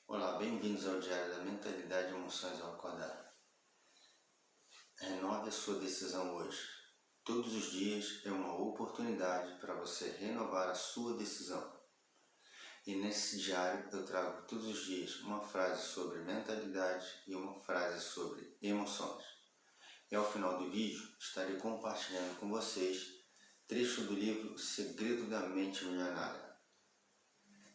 Olá, bem-vindos ao Diário da Mentalidade e Emoções ao Acordar. Renove a sua decisão hoje. Todos os dias é uma oportunidade para você renovar a sua decisão. E nesse diário eu trago todos os dias uma frase sobre mentalidade e uma frase sobre emoções. E ao final do vídeo estarei compartilhando com vocês trecho do livro O Segredo da Mente Milionária.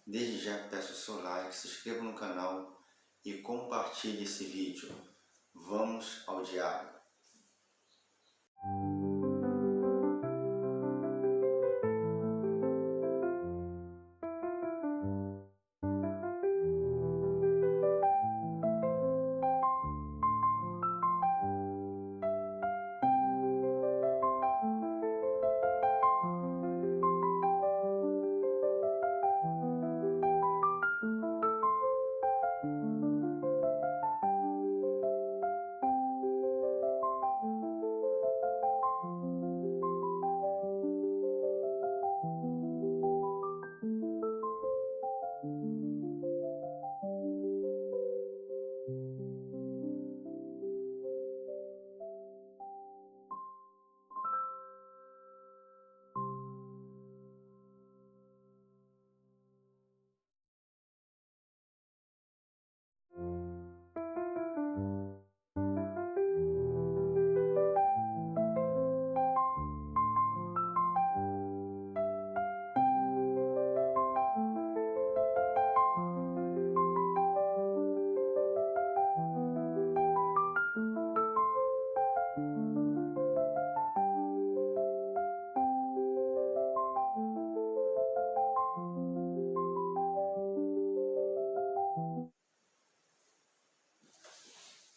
Desde já peço o seu like, se inscreva no canal e compartilhe esse vídeo. Vamos ao diário.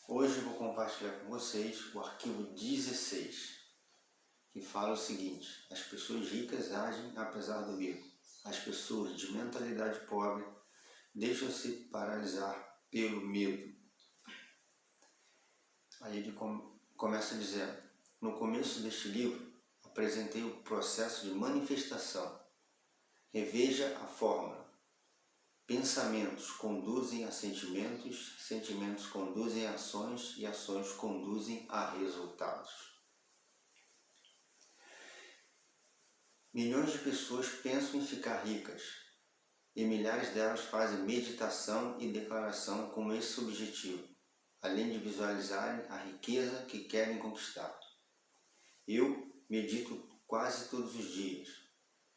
Hoje eu vou compartilhar com vocês o arquivo 16, que fala o seguinte: as pessoas ricas agem apesar do medo. As pessoas de mentalidade pobre deixam-se paralisar pelo medo. Aí ele começa dizendo: no começo deste livro apresentei o processo de manifestação. Reveja a fórmula. Pensamentos conduzem a sentimentos, sentimentos conduzem a ações e ações conduzem a resultados. Milhões de pessoas pensam em ficar ricas e milhares delas fazem meditação e declaração com esse objetivo, além de visualizarem a riqueza que querem conquistar. Eu medito quase todos os dias,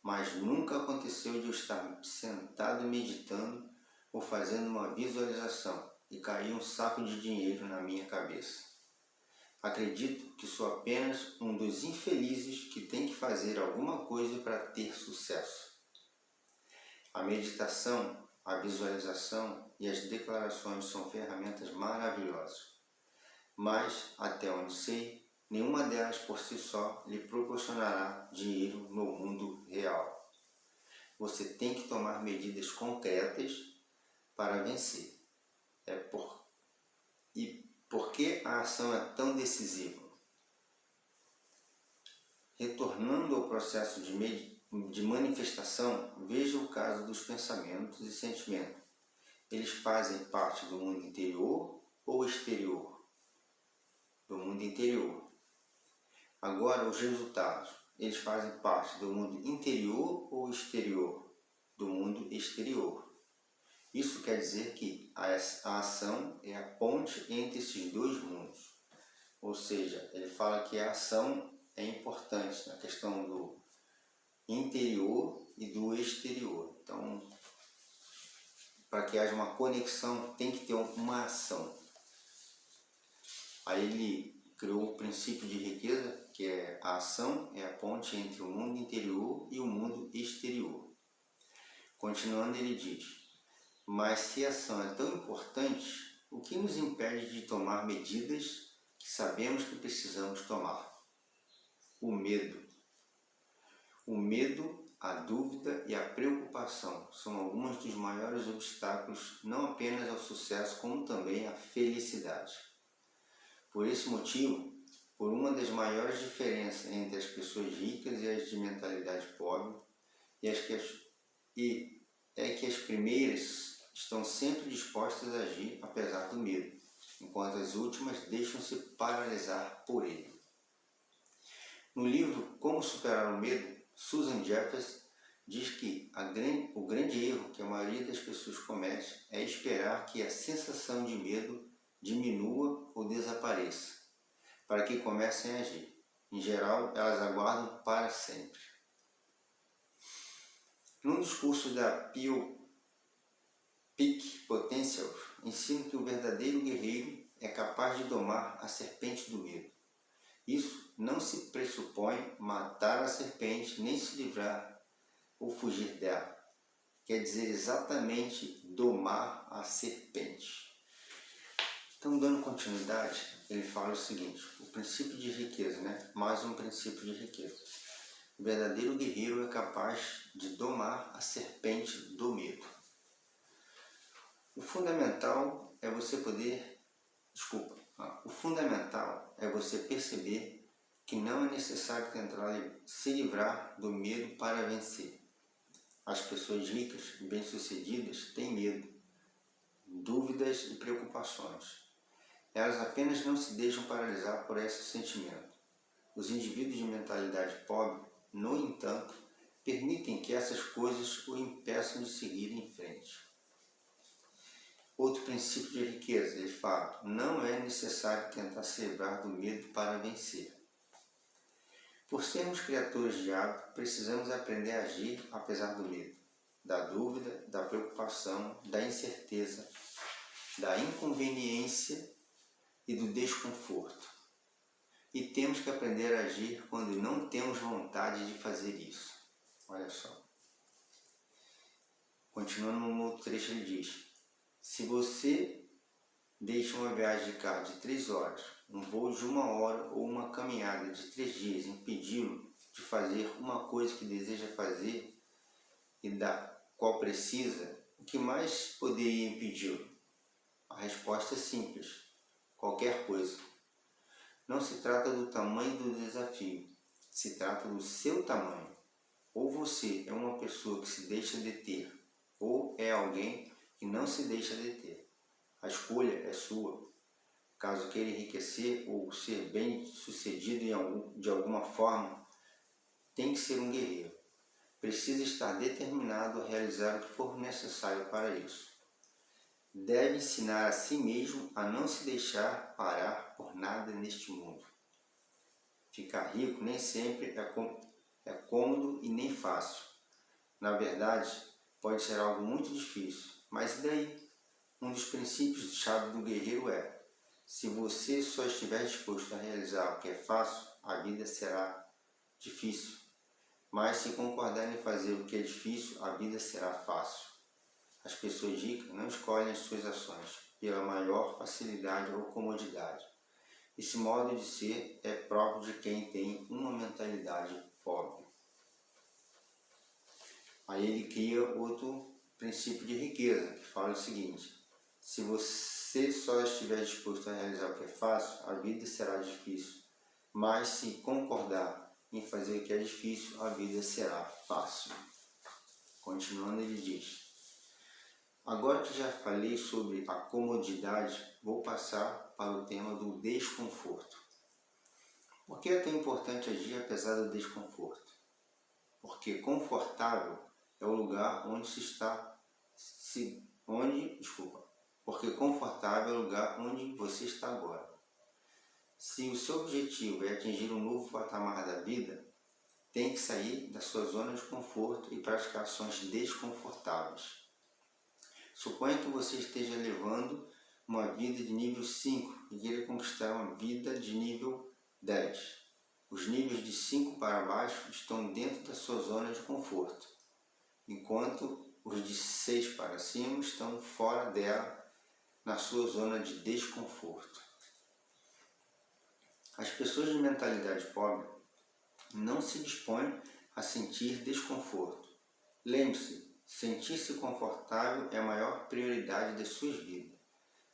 mas nunca aconteceu de eu estar sentado meditando ou fazendo uma visualização e cair um saco de dinheiro na minha cabeça. Acredito que sou apenas um dos infelizes que tem que fazer alguma coisa para ter sucesso. A meditação, a visualização e as declarações são ferramentas maravilhosas, mas, até onde sei, nenhuma delas por si só lhe proporcionará dinheiro no mundo real. Você tem que tomar medidas concretas para vencer. E por que a ação é tão decisiva? Retornando ao processo de manifestação, veja o caso dos pensamentos e sentimentos. Eles fazem parte do mundo interior ou exterior? Do mundo interior. Agora, os resultados, eles fazem parte do mundo interior ou exterior? Do mundo exterior. Isso quer dizer que a ação é a ponte entre esses dois mundos. Ou seja, ele fala que a ação é importante na questão do interior e do exterior. Então, para que haja uma conexão, tem que ter uma ação. Aí ele criou o princípio de riqueza, que é a ação, é a ponte entre o mundo interior e o mundo exterior. Continuando, ele diz: mas se a ação é tão importante, o que nos impede de tomar medidas que sabemos que precisamos tomar? O medo. O medo, a dúvida e a preocupação são alguns dos maiores obstáculos não apenas ao sucesso, como também à felicidade. Por esse motivo, por uma das maiores diferenças entre as pessoas ricas e as de mentalidade pobre, é que as primeiras estão sempre dispostas a agir apesar do medo, enquanto as últimas deixam-se paralisar por ele. No livro Como Superar o Medo, Susan Jeffers diz que o grande erro que a maioria das pessoas comete é esperar que a sensação de medo diminua ou desapareça, para que comecem a agir. Em geral, elas aguardam para sempre. Num discurso da Peak Potential, ensina que o verdadeiro guerreiro é capaz de domar a serpente do medo. Isso não se pressupõe matar a serpente, nem se livrar ou fugir dela. Quer dizer exatamente domar a serpente. Então, dando continuidade, ele fala o seguinte: o princípio de riqueza, mais um princípio de riqueza. O verdadeiro guerreiro é capaz de domar a serpente do medo. O fundamental é você perceber que não é necessário tentar se livrar do medo para vencer. As pessoas ricas e bem-sucedidas têm medo, dúvidas e preocupações. Elas apenas não se deixam paralisar por esse sentimento. Os indivíduos de mentalidade pobre, no entanto, permitem que essas coisas o impeçam de seguir em frente. Outro princípio de riqueza, ele fala: não é necessário tentar se livrar do medo para vencer. Por sermos criaturas de hábito, precisamos aprender a agir apesar do medo, da dúvida, da preocupação, da incerteza, da inconveniência e do desconforto. E temos que aprender a agir quando não temos vontade de fazer isso. Olha só. Continuando no outro trecho, ele diz: se você deixa uma viagem de carro de 3 horas, um voo de 1 hora ou uma caminhada de 3 dias impedi-lo de fazer uma coisa que deseja fazer e da qual precisa, o que mais poderia impedi-lo? A resposta é simples: qualquer coisa. Não se trata do tamanho do desafio, se trata do seu tamanho. Ou você é uma pessoa que se deixa deter, ou é alguém que não se deixa deter. A escolha é sua. Caso queira enriquecer ou ser bem-sucedido de alguma forma, tem que ser um guerreiro. Precisa estar determinado a realizar o que for necessário para isso. Deve ensinar a si mesmo a não se deixar parar por nada neste mundo. Ficar rico nem sempre é cômodo e nem fácil. Na verdade, pode ser algo muito difícil, mas e daí? Um dos princípios-chave do guerreiro é: se você só estiver disposto a realizar o que é fácil, a vida será difícil. Mas se concordar em fazer o que é difícil, a vida será fácil. As pessoas ricas não escolhem as suas ações pela maior facilidade ou comodidade. Esse modo de ser é próprio de quem tem uma mentalidade pobre. Aí ele cria outro princípio de riqueza, que fala o seguinte: se você só estiver disposto a realizar o que é fácil, a vida será difícil. Mas se concordar em fazer o que é difícil, a vida será fácil. Continuando, ele diz: agora que já falei sobre a comodidade, vou passar para o tema do desconforto. Por que é tão importante agir apesar do desconforto? Porque confortável é o lugar onde Porque confortável é o lugar onde você está agora. Se o seu objetivo é atingir um novo patamar da vida, tem que sair da sua zona de conforto e praticar ações desconfortáveis. Suponha que você esteja levando uma vida de nível 5 e queira conquistar uma vida de nível 10. Os níveis de 5 para baixo estão dentro da sua zona de conforto, enquanto os de 6 para cima estão fora dela, na sua zona de desconforto. As pessoas de mentalidade pobre não se dispõem a sentir desconforto. Lembre-se, sentir-se confortável é a maior prioridade das suas vidas.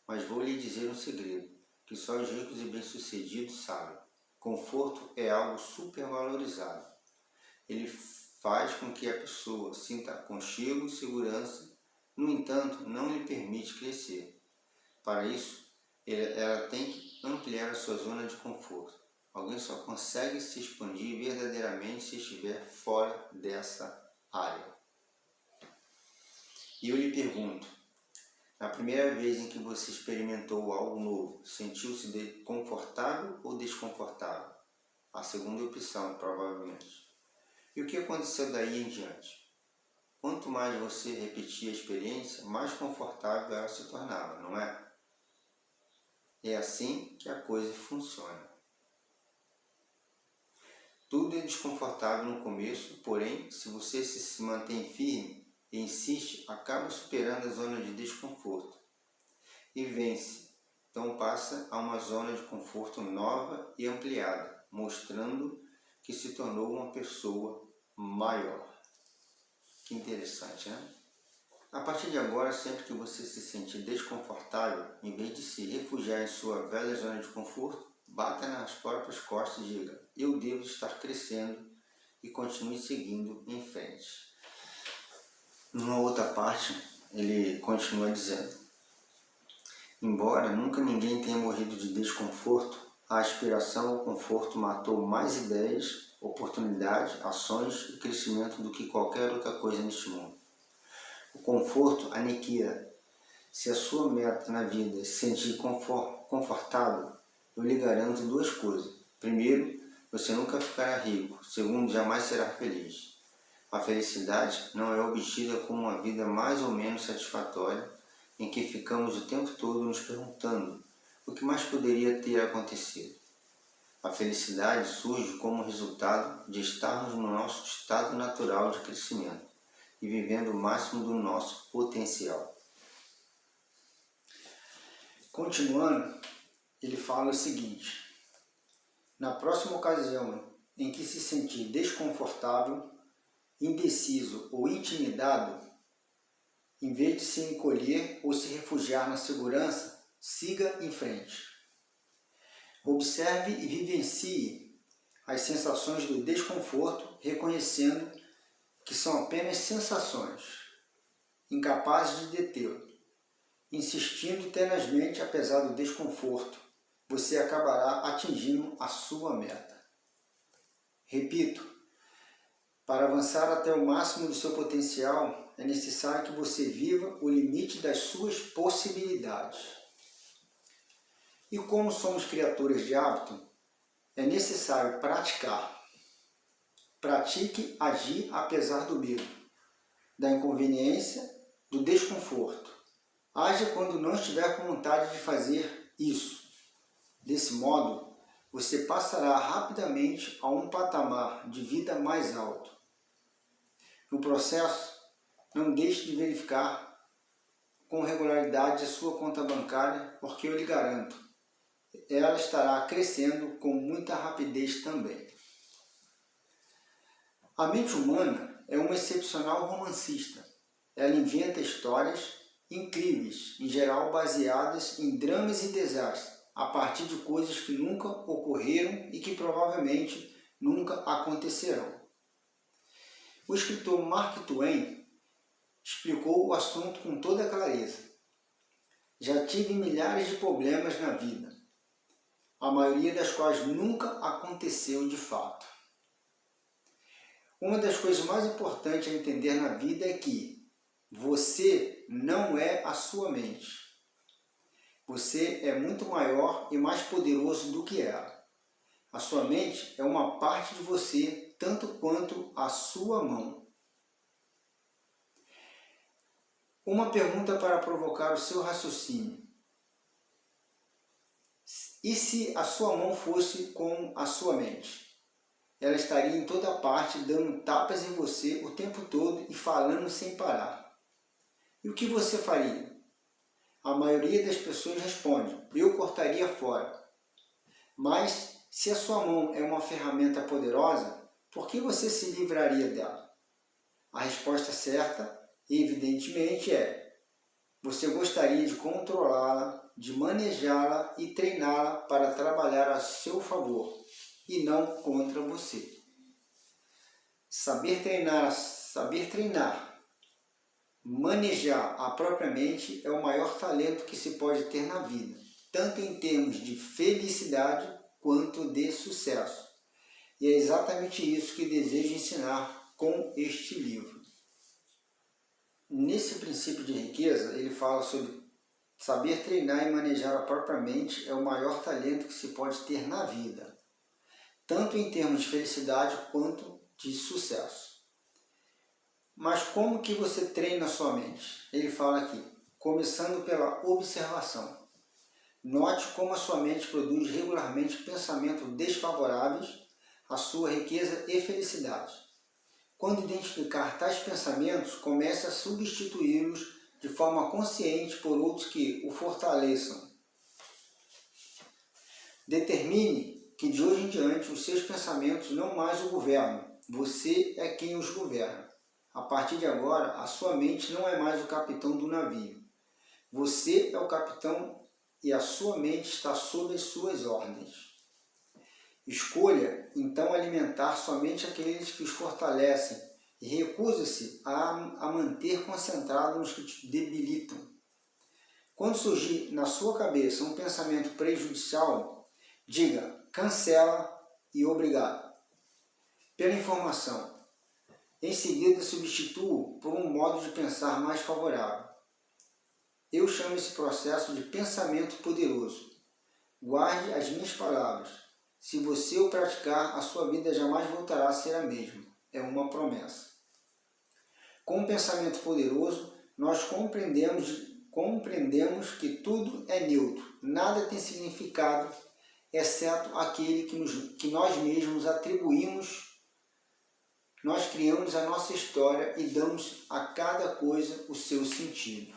Mas vou lhe dizer um segredo, que só os ricos e bem-sucedidos sabem. Conforto é algo supervalorizado. Ele faz com que a pessoa sinta aconchego e segurança No entanto, não lhe permite crescer. Para isso, ela tem que ampliar a sua zona de conforto. Alguém só consegue se expandir verdadeiramente se estiver fora dessa área. E eu lhe pergunto, na primeira vez em que você experimentou algo novo, sentiu-se confortável ou desconfortável? A segunda opção, provavelmente. E o que aconteceu daí em diante? Quanto mais você repetia a experiência, mais confortável ela se tornava, não é? É assim que a coisa funciona. Tudo é desconfortável no começo, porém, se você se mantém firme e insiste, acaba superando a zona de desconforto e vence. Então passa a uma zona de conforto nova e ampliada, mostrando que se tornou uma pessoa maior. Que interessante, né? A partir de agora, sempre que você se sentir desconfortável, em vez de se refugiar em sua velha zona de conforto, bata nas próprias costas e diga: eu devo estar crescendo, e continue seguindo em frente. Numa outra parte, ele continua dizendo: embora nunca ninguém tenha morrido de desconforto, a aspiração ao conforto matou mais ideias, oportunidades, ações e crescimento do que qualquer outra coisa neste mundo. O conforto aniquila. Se a sua meta na vida é se sentir confortável, eu lhe garanto duas coisas. Primeiro, você nunca ficará rico. Segundo, jamais será feliz. A felicidade não é obtida com uma vida mais ou menos satisfatória, em que ficamos o tempo todo nos perguntando o que mais poderia ter acontecido. A felicidade surge como resultado de estarmos no nosso estado natural de crescimento e vivendo o máximo do nosso potencial. Continuando, ele fala o seguinte: na próxima ocasião em que se sentir desconfortável, indeciso ou intimidado, em vez de se encolher ou se refugiar na segurança, siga em frente. Observe e vivencie as sensações do desconforto, reconhecendo que são apenas sensações, incapazes de detê-lo. Insistindo tenazmente apesar do desconforto, você acabará atingindo a sua meta. Repito, para avançar até o máximo do seu potencial, é necessário que você viva o limite das suas possibilidades. E como somos criaturas de hábito, é necessário praticar. Pratique agir apesar do medo, da inconveniência, do desconforto. Haja quando não estiver com vontade de fazer isso. Desse modo, você passará rapidamente a um patamar de vida mais alto. No processo, não deixe de verificar com regularidade a sua conta bancária, porque eu lhe garanto, ela estará crescendo com muita rapidez também. A mente humana é uma excepcional romancista. Ela inventa histórias incríveis, em geral baseadas em dramas e desastres, a partir de coisas que nunca ocorreram e que provavelmente nunca acontecerão. O escritor Mark Twain explicou o assunto com toda clareza. Já tive milhares de problemas na vida, a maioria das quais nunca aconteceu de fato. Uma das coisas mais importantes a entender na vida é que você não é a sua mente. Você é muito maior e mais poderoso do que ela. A sua mente é uma parte de você, tanto quanto a sua mão. Uma pergunta para provocar o seu raciocínio. E se a sua mão fosse com a sua mente? Ela estaria em toda parte, dando tapas em você o tempo todo e falando sem parar. E o que você faria? A maioria das pessoas responde: eu cortaria fora. Mas, se a sua mão é uma ferramenta poderosa, por que você se livraria dela? A resposta certa, evidentemente, é: você gostaria de controlá-la, de manejá-la e treiná-la para trabalhar a seu favor e não contra você. Saber treinar Manejar a própria mente é o maior talento que se pode ter na vida, tanto em termos de felicidade quanto de sucesso. E é exatamente isso que desejo ensinar com este livro. Nesse princípio de riqueza, ele fala sobre saber treinar e manejar a própria mente é o maior talento que se pode ter na vida, tanto em termos de felicidade quanto de sucesso. Mas como que você treina a sua mente? Ele fala aqui, começando pela observação. Note como a sua mente produz regularmente pensamentos desfavoráveis à sua riqueza e felicidade. Quando identificar tais pensamentos, comece a substituí-los de forma consciente por outros que o fortaleçam. Determine que de hoje em diante os seus pensamentos não mais o governam, você é quem os governa. A partir de agora, a sua mente não é mais o capitão do navio. Você é o capitão e a sua mente está sob as suas ordens. Escolha, então, alimentar somente aqueles que os fortalecem e recuse-se a manter concentrado nos que te debilitam. Quando surgir na sua cabeça um pensamento prejudicial, diga, cancela e obrigado pela informação. Em seguida, substitua por um modo de pensar mais favorável. Eu chamo esse processo de pensamento poderoso. Guarde as minhas palavras. Se você o praticar, a sua vida jamais voltará a ser a mesma. É uma promessa. Com o pensamento poderoso, nós compreendemos que tudo é neutro. Nada tem significado, exceto aquele que nós mesmos atribuímos. Nós criamos a nossa história e damos a cada coisa o seu sentido.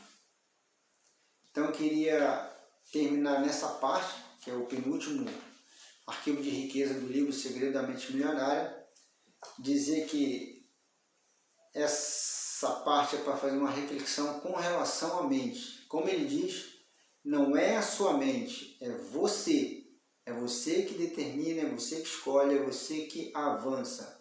Então eu queria terminar nessa parte, que é o penúltimo arquivo de riqueza do livro Segredo da Mente Milionária, dizer que essa parte é para fazer uma reflexão com relação à mente. Como ele diz, não é a sua mente, é você. É você que determina, é você que escolhe, é você que avança.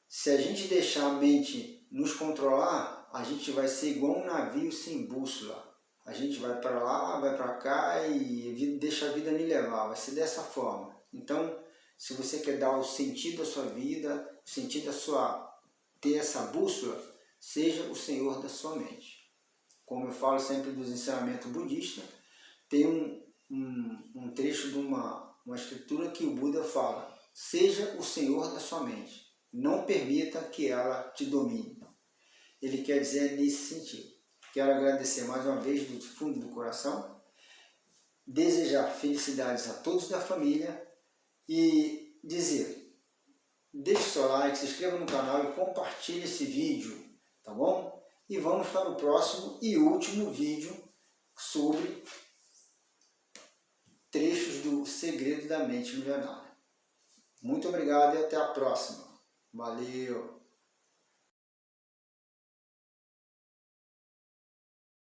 Se a gente deixar a mente nos controlar, a gente vai ser igual um navio sem bússola. A gente vai para lá, vai para cá e deixa a vida me levar. Vai ser dessa forma. Então, se você quer dar o sentido à sua vida, o sentido ter essa bússola, seja o senhor da sua mente. Como eu falo sempre dos ensinamentos budistas, tem um trecho de uma escritura que o Buda fala, seja o senhor da sua mente. Não permita que ela te domine. Ele quer dizer nesse sentido. Quero agradecer mais uma vez do fundo do coração, desejar felicidades a todos da família e dizer, deixe seu like, se inscreva no canal e compartilhe esse vídeo, tá bom? E vamos para o próximo e último vídeo sobre trechos do Segredo da Mente Milionária. Muito obrigado e até a próxima. Valeu!